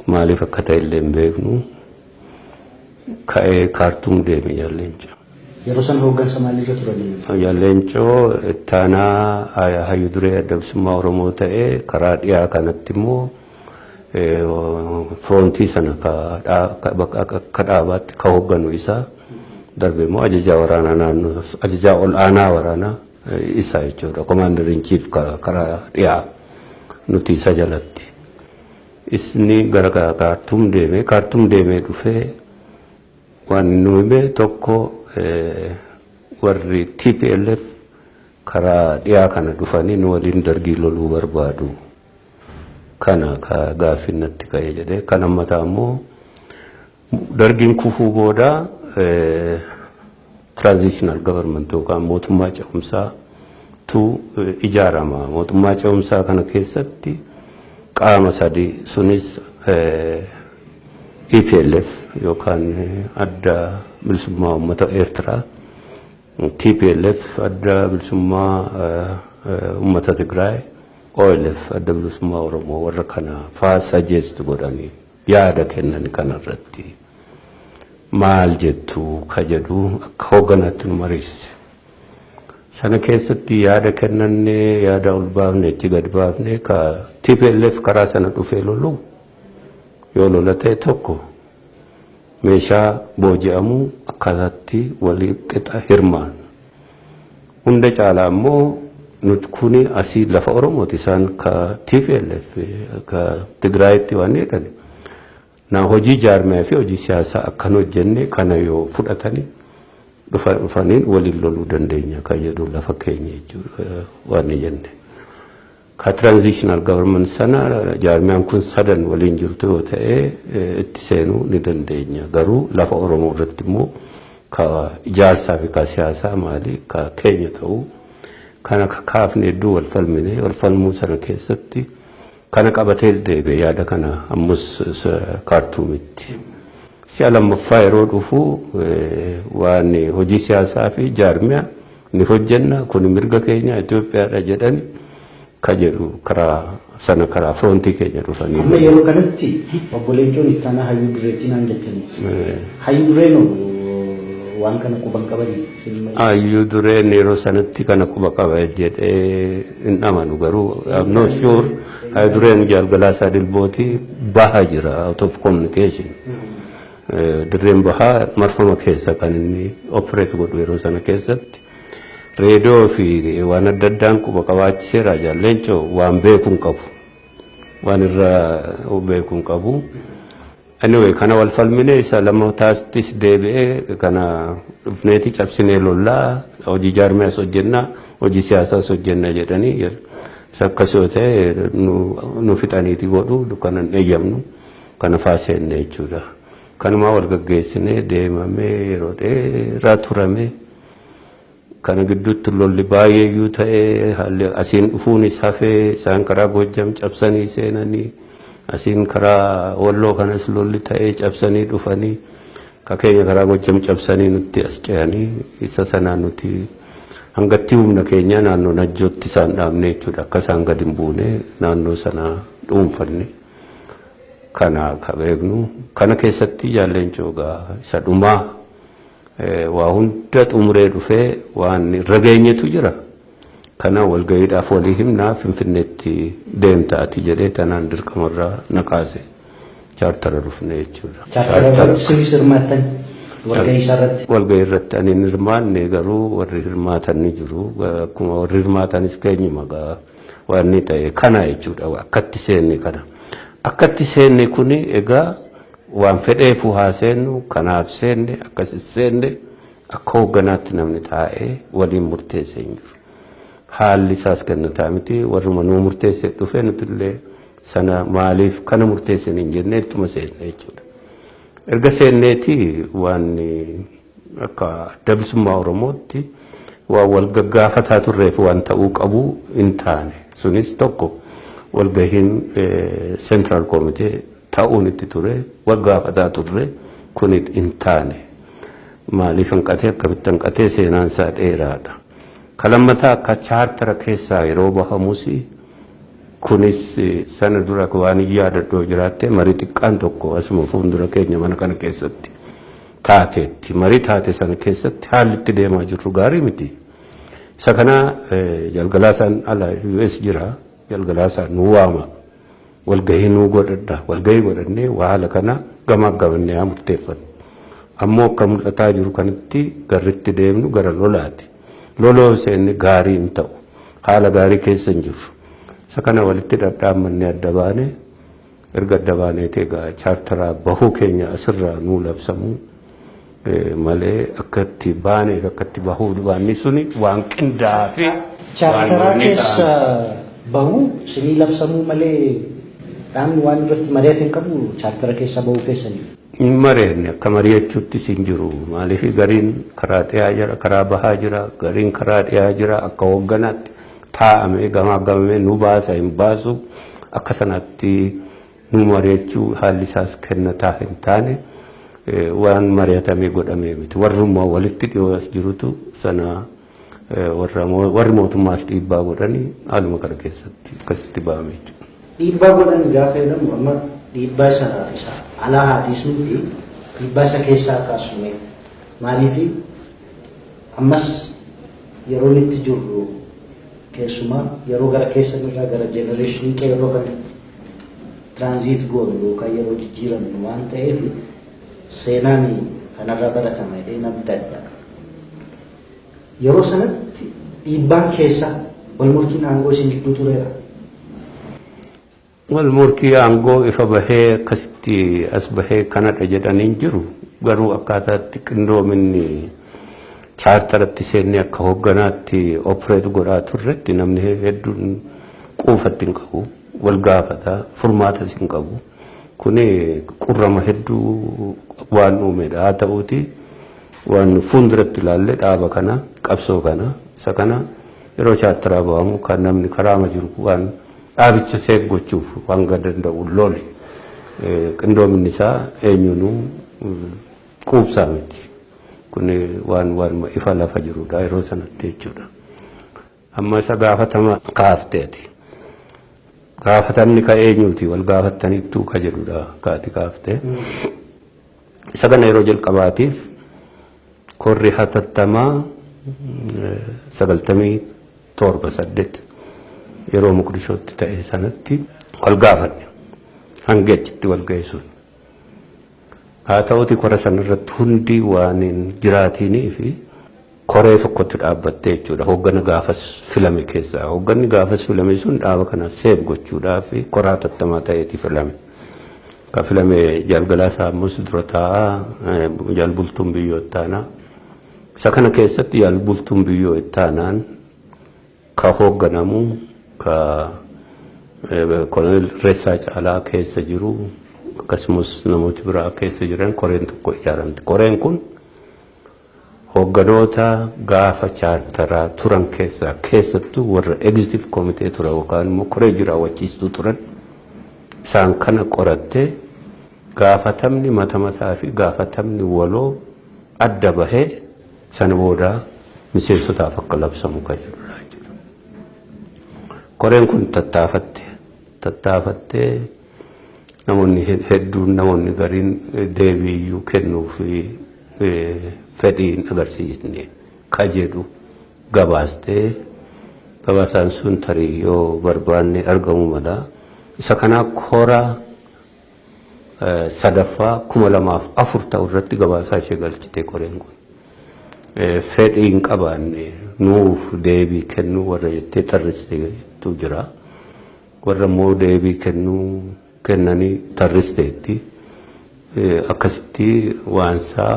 Maaliif akka ta'e illee hin beeknu ka'ee kaartuum deeme jalleen coo. Yeroo san hooggansa maalirra turanii? Jalleen coo ittaanaa hayyuu duree adda bilisummaa Oromoo ta'ee karaa dhiyaa kanatti immoo firoontii sana akka dhaabaatti ka hoogganu isaa darbe immoo ajajaa waraanaa naannoo ajajaa ol aanaa waraanaa isaa jechuudha. Komaandar in chief karaa dhiyaa nuti isa jalatti. Isni gara kaartuum deemee dhufee waan nu hime tokko warri TPLF karaa dhiyaa kana dhufanii nu waliin dargii loluu barbaadu. Kana ka Gaaffi natti ka'ee jedhee kan ammataa immoo dargiin kufuu booda transitional government yookaan mootummaa ce'umsaa tu ijaarama. Mootummaa ce'umsaa kana keessatti qaama sadii sunis EPLF yookaan adda bilisummaa uummata Eertiraa, TPLF adda bilisummaa uummata Tigraay, OLF adda bilisummaa Oromoo warra kana faa suggest godhanii yaada kennan kanarratti maal jettu ka jedhu akka hoogganaatti nu mariisise. Sana keessatti yaada kennannee yaada ol baafne achi gad baafne ka TPLF karaa sana dhufee lolu yoo lola ta'e tokko meeshaa booji'amu akkaataatti walii qixa hirmaan. Hunda caalaa immoo nuti kuni asii lafa Oromooti isaan ka TPLF ka Tigraayitti waan jedhan Na hojii jaarmaa fi hojii siyaasaa akkan hojjenne kana yoo fudhatanii dhufaniin waliin loluu dandeenya kan jedhu lafa keenya jechuudha waan jenne. Ka transitional government sana jaarmaan kun sadan waliin jirtu yoo ta'e itti seenuu ni dandeenya. Garuu lafa Oromoo irratti immoo ka ijaarsaa fi ka siyaasaa maali ka keenya ta'uu kana kaafne hedduu wal falmine wal falmuu sana keessatti kana qabatee deebi'e yaada kana ammus kaartuumitti. Si'a lammaffaa yeroo dhufu waan hojii siyaasaa fi jaarmiyaa ni hojjenna kun mirga keenya Itoophiyaadha jedhani ka jedhu karaa sana karaa frontii keenya dhufanii. Amma yeroo kanatti obboleettiin itti aanaa hayyuu dureetiin hangatanii. Hayyuu dureen waan kana quban qabanii. Hayyuu dureen yeroo sanatti kana quba qaba jedhee hin amanu garuu I'm not sure hayyuu dureen jaalgalaasaa dilbootii bahaa jira out of communication. Dirreen bahaa marfama keessa kan inni operate godhu yeroo sana keessatti. Reediyoo fi waan adda addaan quba qabaachiseera jaalleenchoo waan beekuun qabu. Waan irraa beekuun qabu. Anyway, kana wal falmine isa lammataattis deebi'ee kana dhufneeti cabsinee lollaa hojii jaarmiyaas hojjenna hojii siyaasaas hojjenna jedhanii akkas yoo ta'e nu fixaniiti godhu kanan eeyyamnu kana faaseenne jechuudha. Kanuma wal gaggeessinee deemamee yeroo dheeraa turame kana gidduutti lolli baay'eeyyuu ta'e haalli asiin dhufuunis hafee isaan karaa Goojjam cabsanii seenanii asiin karaa Walloo kanas lolli ta'ee cabsanii dhufanii ka keenya karaa Goojjam cabsanii nutti as ce'anii isa sanaan nuti hangatti humna keenya naannoo Najjootti isaan dhaabne jechuudha akka isaan gadi hin buune naannoo sana dhuunfanne. Kana kabeegnu kana keessatti jaalleenchoo isa dhumaa waa hunda xumuree dhufee waan irra geenyetu jira. Kana walgayiidhaaf walii himnaa Finfinneetti deemtaati jedhee tanaan dirqamarraa naqaase chaartara dhufne jechuudha. Chaartara sibiis hirmaattan walgayii irratti. Walgayii irratti ani hin hirmaanne garuu warri hirmaatan ni jiru. Akkuma warri hirmaatanis keenyuma waan ni ta'e kana jechuudha akkatti seenne kana. Akkatti seenne kuni egaa waan fedheefu haa seennu kanaaf seenne akkas seenne akka hoogganaatti namni taa'ee waliin murteessee hin jiru. Haalli isaas kennataa miti warruma nuu murteessee dhufee nutillee sana maaliif kana murteessan hin jennee ittuma seenne jechuudha. Erga seenneeti waan akka dabsummaa Oromootti waan wal gaggaafataa turreef waan ta'uu qabu hin taane sunis tokko. Walgahiin Central Committee ta'uun itti ture waggaafataa turre kun hin taane maaliif hanqatee akkamitti hanqatee seenaan isaa dheeraadha. Kalammataa akka chaartara keessaa yeroo bahamus kunis sana dura waan yaadadhoo jiraatte marii xiqqaan tokko asuma fuuldura keenya mana kana keessatti taateetti marii taate sana keessatti haalli itti deemaa jirru gaarii miti. Isa kana jalgalaasaan ala US jira. Jalgalaasaa nu waama walgahii nu godhadha walgahii godhannee haala kana gamaa gabannee haa murteeffannu ammoo akka mul'ataa jiru kanatti garritti deemnu gara lolaati loloo seenne gaarii hin ta'u haala gaarii keessa hin jiru isa kana walitti dhadhaamannee adda baane erga adda baaneetee egaa chaartaraa bahuu keenya asirraa nuu labsamu malee akkatti baaneef akkatti bahuu dhubaanni suni waan qindaa'aa fi chaartaraa keessa bahu sinii labsamuu malee dhaamni waan irratti mari'ate hin qabu chaartara keessa bahuu keessaniif. Hin mari'anne akka mari'achuutti hin jiru maaliif gariin karaa dhiyaa jira karaa bahaa jira gariin karaa dhiyaa jira akka hoogganaatti taa'amee gamaa gamamee nu baasa hin baasu akka sanatti nu mari'achuu haalli isaas kennataa hin taane waan mari'atamee godhamee miti warrummaa walitti dhiyoo as jirutu sana. Warri mootummaas dhiibbaa godhanii haaluma kana keessatti akkasitti ba'ame jechuudha. Dhiibbaa godhanii gaafa jedhamu amma dhiibbaa isa alaa haadhiisuuti dhiibbaa isa keessaa kaasume maaliif ammas yeroo itti jirru keessumaa yeroo gara keessanirraa gara jenereeshinii qeerroo kanatti tiraanziit goonu yookaan yeroo jijjiiramnu waan ta'eef seenaan kanarraa baratama jedhee namni adda. Yeroo sanatti dhiibbaan keessa wal morkiin aangoo isin gidduu tureera. والموركي أنغو إفبهي كستي أسبهي كانت أجدان إنجرو غرو أكاتا تكندو مني charter تسيني أكهوغاناتي أوبريت غورا ترد نمني هدون قوفتين قبو والغافتا فرماتا سين قبو كوني قرم هدو وان أميدا آتاوتي وان فندرت لالي دابا كانا قبسو كانا سكانا يرو charter أبوامو كان نمني كرامة جرقو وان abicha seef gochuuf waan danda'u lole qindoominni isaa eenyuunu quubsaa miti kun waan ifa lafa jirudha yeroo sanatti jechuudha amma isa gaafatama kaafteeti gaafatanni ka eenyuuti wal gaafataniittuu ka jedhudha kaati kaaftee isa kana yeroo jalqabaatiif korri hatattamaa 97 yeroo muqdishootti ta'e sanatti wal gaafanne hangeechitti wal geessuun haa ta'uti kora sanarratti hundi waan jiraatinii fi koree tokkotti dhaabbattee jechuudha hooggana gaafas filame keessaa hoogganni gaafas filame sun dhaaba kana seef gochuudhaaf koraa hatattamaa ta'eeti filame ka filame jalgalaa saamus dura taa'aa jalbultuun biyyoo ittaanaa isa kana keessatti jalbultuun biyyoo ittaanaan ka hoogganamu ka kolonel Reessaa Caalaa keessa jiru akkasumas namooti biraa keessa jiran koreen tokko ijaaramte koreen kun hoogganoota gaafa chaartaraa turan keessattuu warra executive committee tura yookaan immoo koree jiraawwachiistuu turan isaan kana qorattee gaafatamni mataa fi gaafatamni waloo adda bahee sana booda miseensotaaf akka labsamu kan jedhudha. koreen kun tattaafattee namoonni hedduun namoonni gariin deebiiyyuu kennuu fi fedhiin agarsiisne ka jedhu gabaasaan sun tarii yoo barbaanne argamu mala isa kanaa koraa sadaffaa 2004 ta'u irratti gabaasaa ishee galchite koreen kun fedhiin qabaanne nuuf deebii kennuu warra jettee tarriste jira warra immoo deebii kennanii tarristeetti akkasitti waansaa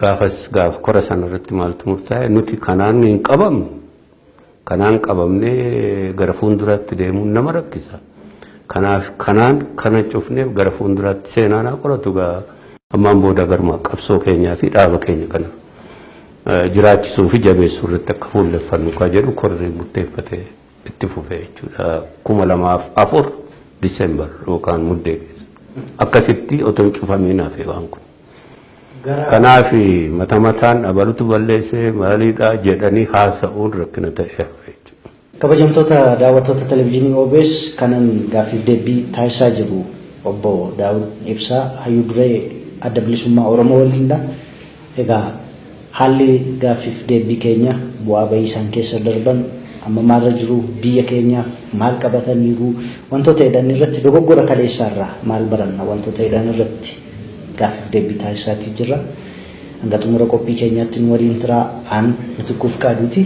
gaafa kora sanarratti maaltu murtaa'e nuti kanaan hin qabamnu kanaan qabamnee gara fuulduraatti deemuun nama rakkisa kanaaf kanaan kana cufneef gara fuulduraatti seenaan qoratu ammaan booda garuma qabsoo keenyaa fi dhaaba keenya kana jiraachisuu fi jabeessuu irratti akka fuulleffannu ka jedhu korri murteeffate itti fufee jechuudha 2004 Diseembar yookaan muddee keessa akkasitti otoon cufamiin hafe waan kun kanaaf mataan abalutu balleessee maaliidha jedhanii haasa'uun rakkina ta'e jechuudha. Kabajamtoota daawwattoota televezyiinii OBS kanan gaaffiif deebii taasisaa jiru obbo Daawud Ibsaa hayyuu duree adda bilisummaa Oromoo waliinidha. Egaa haalli gaaffiif deebii keenya bu'aa bahii isaan keessa darban amma maarra jiru biyya keenyaaf maal qabataniiru wantoota jedhan irratti dogoggora kaleessaarraa maal baranna wantoota jedhan irratti gaaffiif deebii taasisaatii jirra. Hanga xumura qophii keenyaatti nu waliin turaa aan Mitiquuf Qaaduuti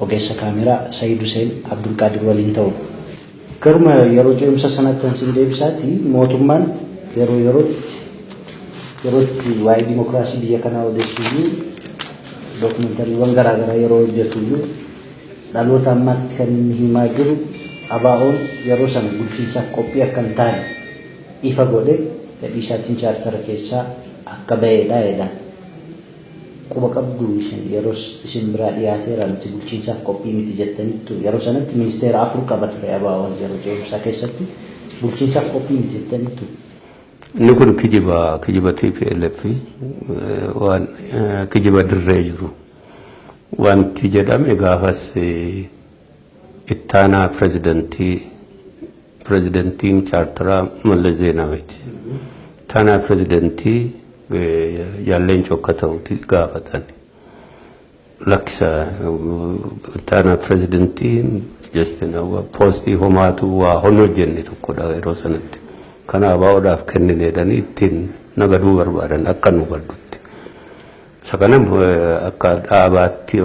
ogeessa kaameraa Sayyid Hussein Abdul Qaadir waliin ta'u. Garuma yeroo ce'umsa sanatti ansin deebisaati mootummaan yerootti waa'ee dimokiraasii biyya kanaa odeessuyyuu dookumentariiwwan garaagaraa yeroo hojjetuyyuu dhaloota ammaatti kan inni himaa jiru ABO'n yeroo sana bulchiinsaaf qophii akka hin taane ifa godhe fedhii isaatiin chaartara keessaa akka ba'eedha jedha. Quba qabdu yeroo isin biraa dhiyaateera nuti bulchiinsaaf qophii miti jettaniittu yeroo sanatti ministeera afur qaba ture ABO'n yeroo ce'umsaa keessatti bulchiinsaaf qophii miti jettaniittu. Inni kun kijiba TPLF waan kijiba dirree jiru. Wanti jedhame gaafas ittaanaa pirezidantiin chaartaraa Mallas Zeenaawiiti. Ittaanaa pirezidantii yaalleen cokka ta'uuti gaafatan. Lakkisa ittaanaa pirezidantiin poostii homaatu waa hojjenne tokkodha yeroo sanatti. Kana ABO'dhaaf kennineedhanii ittiin nagaduu barbaadan akka nu baddutti. Sakana akka dhaabaatti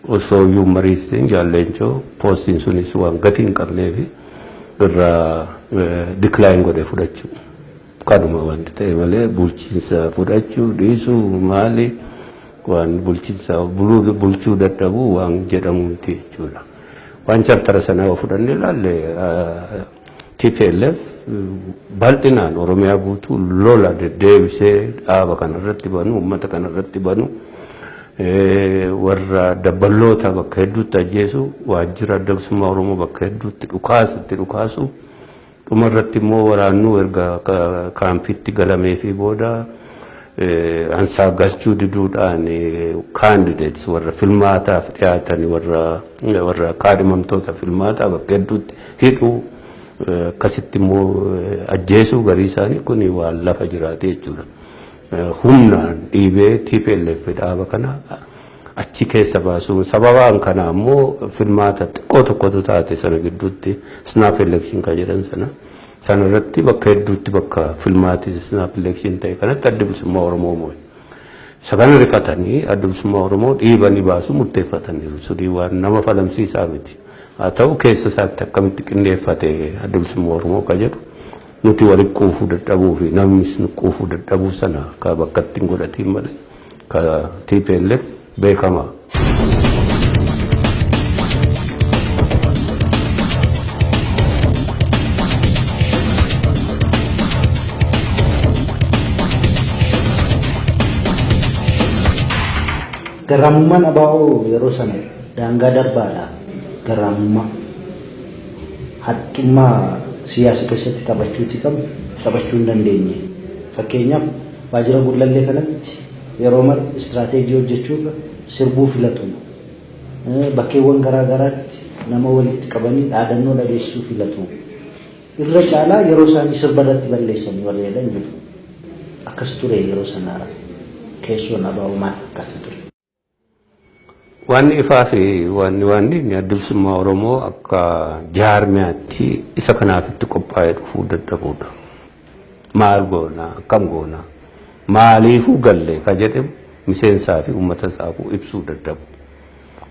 osoo iyyuu mariisiin jaalleenchoo poostiin sunis waan gatii hin qabneefi irraa decline godhe fudhachuu kaduma wanti ta'e malee bulchiinsa fudhachuu dhiisuu maali waan bulchiinsa bulchuu dadhabuu waan jedhamu miti jechuudha. Waan chartara sanaa fudhannee ilaalle TPLF bal'inaan Oromiyaa guutuu lola deddeebisee dhaaba kanarratti banu uummata kanarratti banu warra dabballoota bakka hedduutti ajjeesu waajjira adda bilisummaa Oromoo bakka hedduutti dhukaasu dhumarratti immoo waraannuu erga kaampiitti galamee fi booda ansaa galchuu diduudhaan candidates warra filmaataaf dhiyaatan warra kaadhimamtoota filmaataa bakka hedduutti hidhuu akkasitti immoo ajjeesuu garii isaanii kun waan lafa jiraate jechuudha. Humnaan dhiibee TPLF dhaaba kana achi keessa baasuu sababaan kana immoo filmaata xiqqoo tokkotu taate sana gidduutti snap election ka jedhan sana irratti bakka hedduutti bakka filmaati snap election ta'e kanatti adda bilisummaa Oromoo moo'e. Sagan rifatanii adda bilisummaa Oromoo dhiibanii baasuu murteeffataniiru. Sudii waan nama falamsiisaa miti. Haa ta'u keessa isaatti akkamitti qindeeffate adda bilisummaa Oromoo ka jedhu nuti waliin quufuu dadhabuu fi namnis quufuu dadhabuu sana ka bakka ittiin godhatiin malee ka TPLF beekamaa. Garraamummaan ABO yeroo sana daangaa darbaadha. Garraamummaa haxxummaa siyaasa keessatti taphachuu hin dandeenye. Fakkeenyaaf waajjira gullallee kanatti yeroo mara istiraatiijii hojjechuuf sirbuu filatu. Bakkeewwan garaa garaatti nama walitti qabanii dhaadannoo dhageessisuu filatu. Irra caalaa yeroo isaanii sirba irratti balleessanii warra jedhan jiru. Akkas ture yeroo sana keessoon ABO maal fakkaata ture? Waan ifaa fi waan adda bilisummaa Oromoo akka jaarmiyaatti isa kanaaf itti qophaa'ee dhufuu dadhabuudha. Maal goona akkam goona maaliifuu galle ka jedhe miseensaa fi uummata isaafuu ibsuu dadhabu.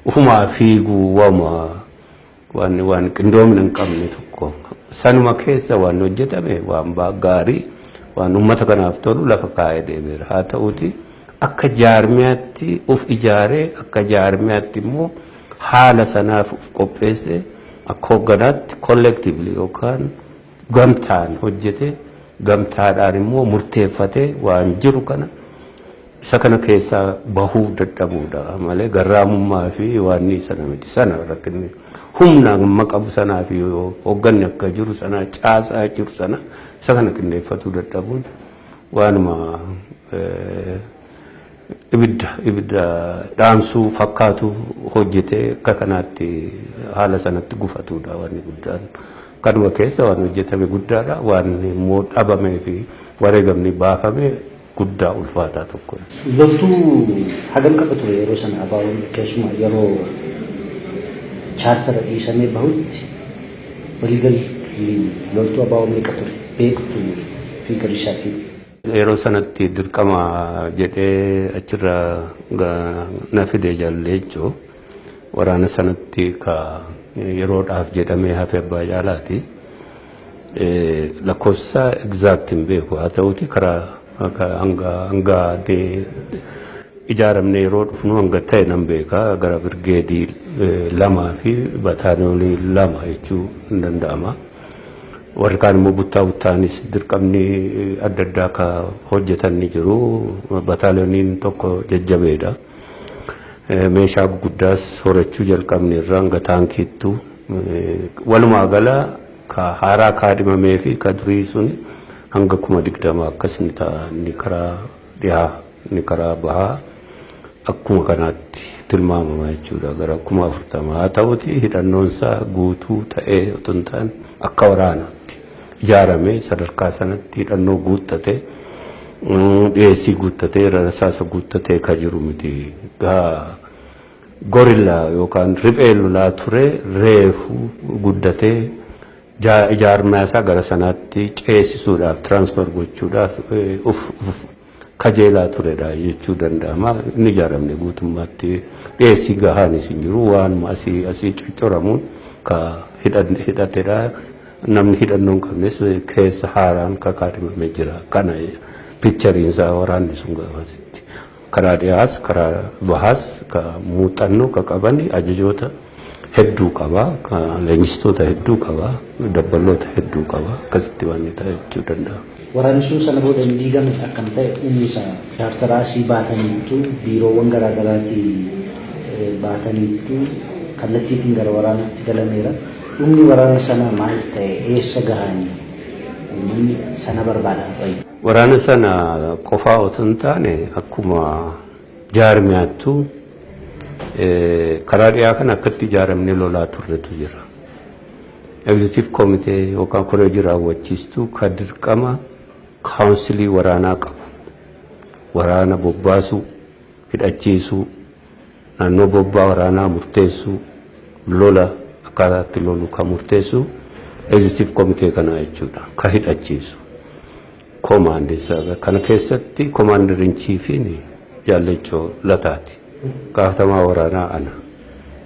Ufumaa fiiguu waan qindoomina hin qabne tokko sanuma keessa waan hojjetame waan gaarii waan uummata kanaaf tolu lafa kaa'ee deebiira. Haa ta'uuti akka jaarmiyaatti of ijaaree akka jaarmiyaatti immoo haala sanaaf of qopheesse akka hogganaatti collectively yookaan gamtaan hojjete gamtaadhaan immoo murteeffate waan jiru kana isa kana keessaa bahuu dadhabuudha malee garraamummaa fi waan sana miti. Sana rakkinni humna amma qabu sanaa fi hogganni akka jiru sana caasaa jiru sana isa kana qindeeffatuu dadhabuun waanuma ibidda dhaamsuu fakkaatu hojjetee akka kanaatti haala sanatti gufatuudha waan guddaan. Kanuma keessa waan hojjetame guddaadha waan immoo dhabamee fi wareegamni baafame guddaa ulfaataa tokko. Loltuu hagam qaba ture yeroo sana ABO'n keessumaa yeroo chaartara dhiisamee bahutti waliigalatti loltuu ABO meeqa ture beektu fi gariisaatii. Yeroo sanatti dirqama jedhee achirra na fide jalleechoo waraana sanatti ka yeroodhaaf jedhamee hafe abbaa jaalaati. Lakkoofsa exact hin beeku haa ta'uuti karaa hanga ijaaramne yeroo dhufnu hanga ta'e nan beeka gara birgeedii 2 fi bataaliyoonii 2 jechuu hin danda'ama. Warri kaan immoo buttaanis dirqamni adda addaa ka hojjetan ni jiru. Bataaliyooniin tokko jajjabeedha. Meeshaa guddaas horachuu jalqabne irraa hanga taankiittu walumaa gala ka haaraa kaadhimamee fi ka durii sun hanga 20 akkas ni ta'a. Ni karaa dhihaa ni karaa bahaa akkuma kanaatti tilmaamama jechuudha gara 40,000. Haa ta'uti hidhannoonsaa guutuu ta'ee otoo hin taane akka waraanaatti ijaarame sadarkaa sanatti hidhannoo guuttate dhiyeessii guuttatee rasaasa guuttatee ka jiru miti. Gorilla yookaan riphee lolaa ture reefu guddatee ijaarmaa isaa gara sanaatti ceesisuudhaaf transfer gochuudhaaf kajeelaa turedha jechuu danda'ama. Inni ijaaramne guutummaatti dhiyeessii gahaanis hin jiru waan asii coccoramuun ka hidhatedha. namni hidhannoon qabnes keessa haaraan kakaadhimamee jira. Kana piikchariin isaa waraanni sun gaafasitti. Karaa dhiyaas karaa bahaas ka muuxannoo ka qabani ajajoota hedduu qaba, leenjistoota hedduu qaba, dabbaloota hedduu qaba. Akkasitti waan ta'e jechuu danda'a. Waraanni sun sana booda hin diigame akkam ta'e inni isaa chaartaraa asii baataniitu biiroowwan garaagaraatti baataniitu kallattiitiin gara waraanaatti galameera. Dhumni waraana sana maal ta'e eessa gahanii uummanni sana barbaadan fa'i? Waraana sana qofaa otoo hin taane akkuma jaarmiyaattu karaa dhiyaa kan akkatti ijaaramne lolaa turretu jira. Executive Committee yookaan koreejii raawwachiistuu ka dirqama kaawunsilii waraanaa qabu. Waraana bobbaasuu, hidhachiisuu, naannoo bobbaa waraanaa murteessuu, lola akkaataatti lolu ka murteessuu Executive Committee kana jechuudha. Ka hidhachiisu. Komaandisaa kana keessatti Commander in Chiefiin Jaallechoo Lataati. Gaafatamaa waraanaa ana.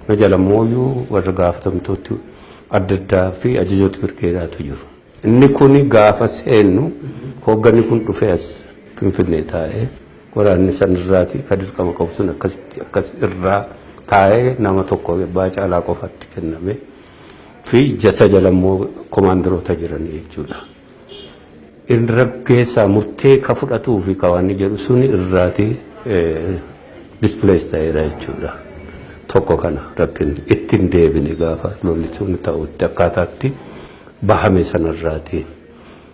Na jala mooyyuu warra gaafatamtooti adda addaa fi ajajoota birgeedaatu jiru. Inni kun gaafa seennu hoogganni kun dhufee as Finfinnee taa'ee waraanni sanirraati ka dirqama qabu sun akkas irraa taa'ee nama tokko abbaa caalaa qofaatti kenname fi jasa jalammoo komaandaroota jiran jechuudha. Irra keessaa murtee ka fudhatuu fi ka waan jedhu suni irraati displays ta'eera jechuudha. Tokko kana rakkin ittiin deebine gaafa lolli sun ta'utti akkaataatti bahame sanarraati.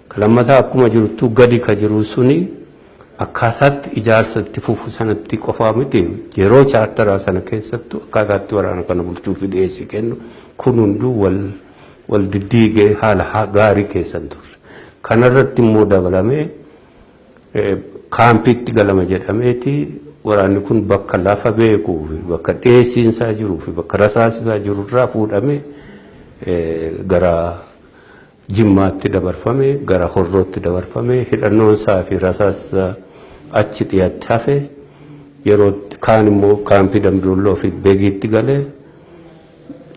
Kalammataa akkuma jirtu gadi ka jiru suni akkaataatti ijaarsa itti fufu sanatti qofaa miti yeroo chaartaraa sana keessattu akkaataatti waraana kana bulchuuf dhiyeessi kennu kun hunduu wal diddiigee haala gaarii keessan turre. Kanarratti immoo dabalamee kaampiitti galama jedhameeti waraanni kun bakka lafa beekuu fi bakka dhiyeessiinsaa jiruu fi bakka rasaasisaa jirurraa fuudhamee gara Jimmaatti dabarfame, gara Horrootti dabarfame, hidhannoonsaa fi rasaasisaa achi dhiyaatti hafe yeroo kaan immoo kaampii Dambidolloo fi Beegiitti galee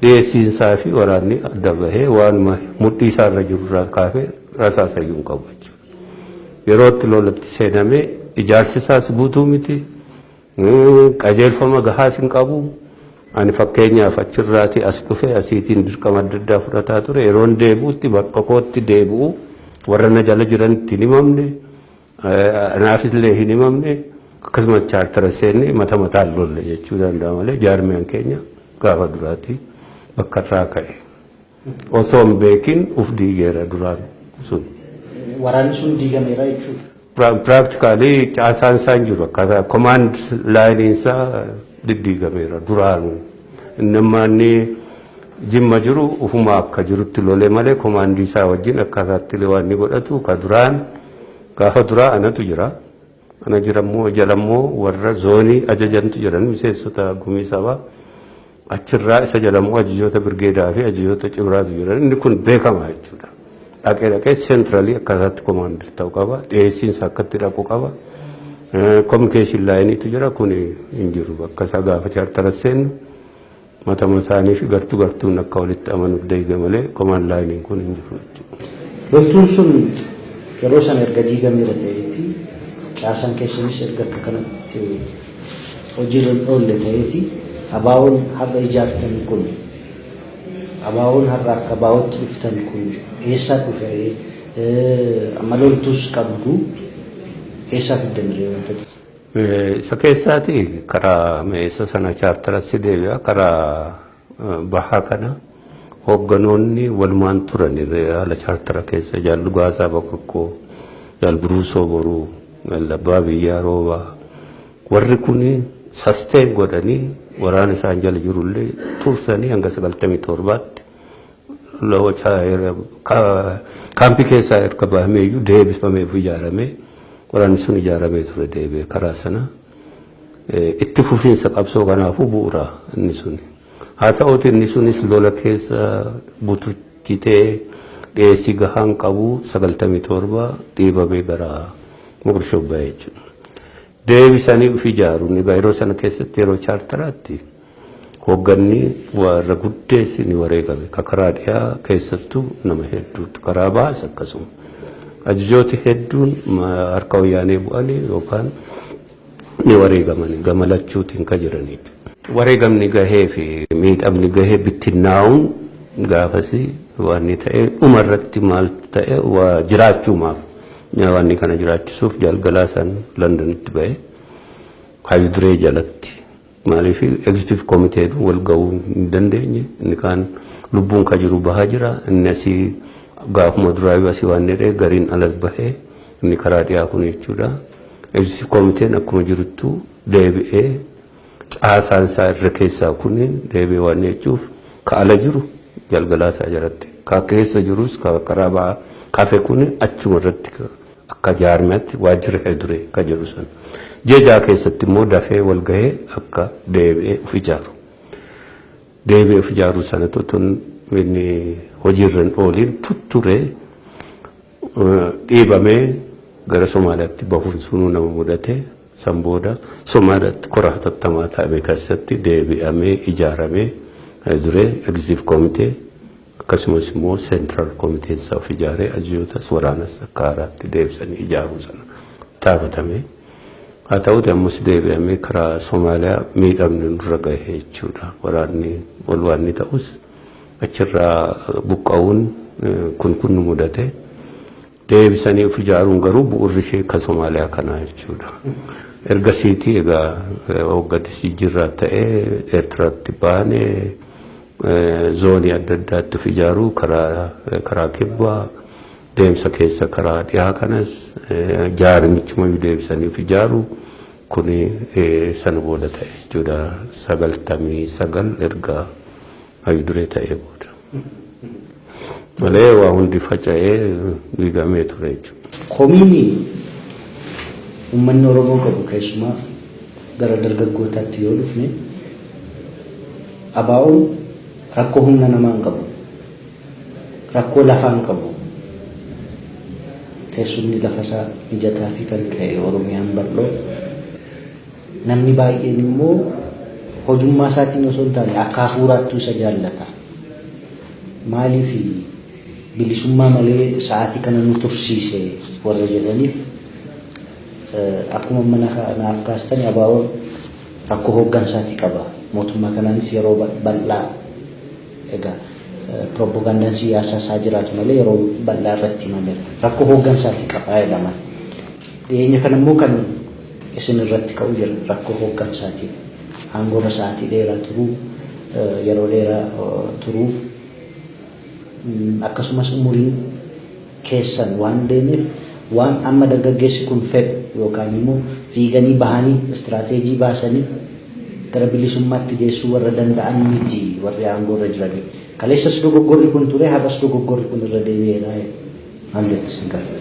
dhiyeessiinsaa fi waraanni adda bahee waanuma mudhii isaarra jirurraa kaafee rasaasa iyyuu hin qabu jechuudha. Yeroo itti lolatti seenamee ijaarsi isaas guutuu miti, qajeelfama gahaas hin qabu. Ani fakkeenyaaf achirraati as dhufee asiitiin dirqama adda addaa fudhataa ture. Yeroon deebi'utti bakka kootti deebi'u warra na jala jiranitti hin himamne, anaafillee hin himamne, akkasumas chaartara seenne mata mataan lolle jechuu danda'a malee jaarmiyaan keenya gaafa duraati bakka irraa ka'e. Osoo hin beekin uf diigeera duraan sun. Waraanni sun diigameera jechuudha. Practically caasaan isaan jiru akkaataa command line isaa diddiigameera duraanu. Namni Jimma jiru ufuma akka jirutti lolee malee commandii isaa wajjin akkaataatti waan ni godhatu ka duraan gaafa duraa anatu jira. Ana jirammoo jalammoo warra zoonii ajajantu jiran miseensota gumii sabaa achirraa isa jalammoo ajajoota birgeedaa fi ajajoota cimraatu jiran. Inni kun beekamaa jechuudha. Dhaqee centrally akkaataatti command ta'u qaba. Dhiyeessiinsa akkatti dhaqu qaba. Communication line itu jira kun hin jiru bakka isaa gaafa chaartara seennu mata mataanii fi gartuun akka walitti amanuuf deegame malee command line kun hin jiru jechuudha. Loltuun sun yeroo sana erga diigameera ta'eeti caasaan keessanis erga akka kanatti hojiirra oolle ta'eeti abaawoon har'a ijaartan kun abaawoon har'a akka abaawootti dhuftan kun eessaa dhufee amma loltuus qabdu eessaa fiddamire wanta isa keessaati karaa meessa sana chaartaratti deebi'a karaa bahaa kana hoogganoonni walumaan turan haala chaartara keessa jaallu gaasaa bakkoo jaalburuu sooboruu labbaa biyyaa roobaa warri kun sustain godhanii waraana isaan jala jirullee tursanii hanga 97tti kaampii keessaa erga bahameeyyuu deebifameef ijaaramee waraanni sun ijaaramee ture deebi'ee karaa sana itti fufiinsa qabsoo kanaafuu bu'uura inni sun. Haa ta'uuti inni sunis lola keessa butuchitee dhiyeessii gahaan qabu 97 dhiibamee gara Moqdishoo bahee jechuudha. Deebisanii of ijaaruun yeroo sana keessatti yeroo chaartaraatti hoogganni warra guddeessi ni wareegame ka karaa dhiyaa keessattuu nama hedduutu karaa baas akkasuma ajajooti hedduun harka wayyaanee bu'anii yookaan ni wareegamani gamalachuutiin ka jiraniiti. Wareegamni gahee fi miidhamni gahee bittinnaa'uun gaafasi waan ta'e dhumarratti maal ta'e waa jiraachuumaaf waan kana jiraachisuuf jalgalaa san Londonitti ba'e hayduree jalatti maaliif executive committee wal ga'uu hin dandeenye inni kaan lubbuun ka jiru bahaa jira inni asii gaafuma duraayyuu asii waan jedhee gariin alas bahee inni karaa dhiyaa kun jechuudha. Executive committee akkuma jiruttu deebi'ee caasaan isaa irra keessaa kun deebi'ee waan jechuuf ka ala jiru jalgalaa isaa jalatti ka keessa jirus ka karaa ba'aa kafe kun achuma irratti akka jaarmeetti waajjira hayduree ka jiru san. Jeejaa keessatti immoo dafee wal gahee akka deebi'ee of ijaaru. Deebi'ee of ijaaru sanatu tun inni hojiirran ooliin tutturee dhiibamee gara Somaaliyaatti bahuun sunuu nama mudate san booda Somaaliyaatti koraa tattamaa ta'ame keessatti deebi'amee ijaaramee hayduree executive committee akkasumas immoo central committee isaa of ijaaree ajajootas waraanas akka haaraatti deebisanii ijaaruu sana taafatame. Haa ta'uuti ammas deebi'amee karaa Somaaliyaa miidhamni nurra gahee jechuudha. Waraanni ol waan ni ta'us achirraa buqqa'uun kun nu mudate deebisanii of ijaaruun garuu bu'uurri ishee kan Somaaliyaa kanaa jechuudha. Ergasiitii egaa hoggansi jirraa ta'ee Eertiraatti baanee zoonii adda addaatti of ijaaruu karaa kibbaa deemsa keessa karaa dhiyaa kanas jaarmichuma deebisanii of ijaaruu kun sana booda ta'e jechuudha 99 erga hayduree ta'ee booda. Malee waa hundi faca'ee diigamee ture jechuudha. Komiini uummanni Oromoo qabu keessumaa gara dargaggootaatti yoo dhufne ABO'n rakkoo humna namaa hin qabu. Rakkoo lafaa hin qabu. Teessumni lafasaa mijataa fi kan ta'e Oromiyaan bal'oo. Namni baay'een immoo hojummaa isaatiin osoo hin taane akka hafuuraattuu isa jaallata. Maaliif bilisummaa malee sa'aatii kana nu tursiise warra jedhaniif akkuma mana naaf kaastani ABO'n rakkoo hooggansaatti qaba. Mootummaa kanaanis yeroo bal'aa egaa propagandaan siyaasaa isaa jiraatu malee yeroo bal'aa irratti himameera. Rakkoo hooggansaatti qaba jedhama. Dhiyeenya kana immoo kan isin irratti ka'u jira rakkoo hooggansaati. Aangoorra sa'aatii dheeraa turuu yeroo dheeraa turuu akkasumas umuriin keessan waan deemeef waan amma dargaggeessi kun fedhu yookaan immoo fiiganii bahanii istiraateejii baasanii gara bilisummaatti geessuu warra danda'an miti warri aangoorra jiranii. Kaleessas dogoggorri kun ture habas dogoggorri kun irra deebi'eera maal jettu sin gaafadha.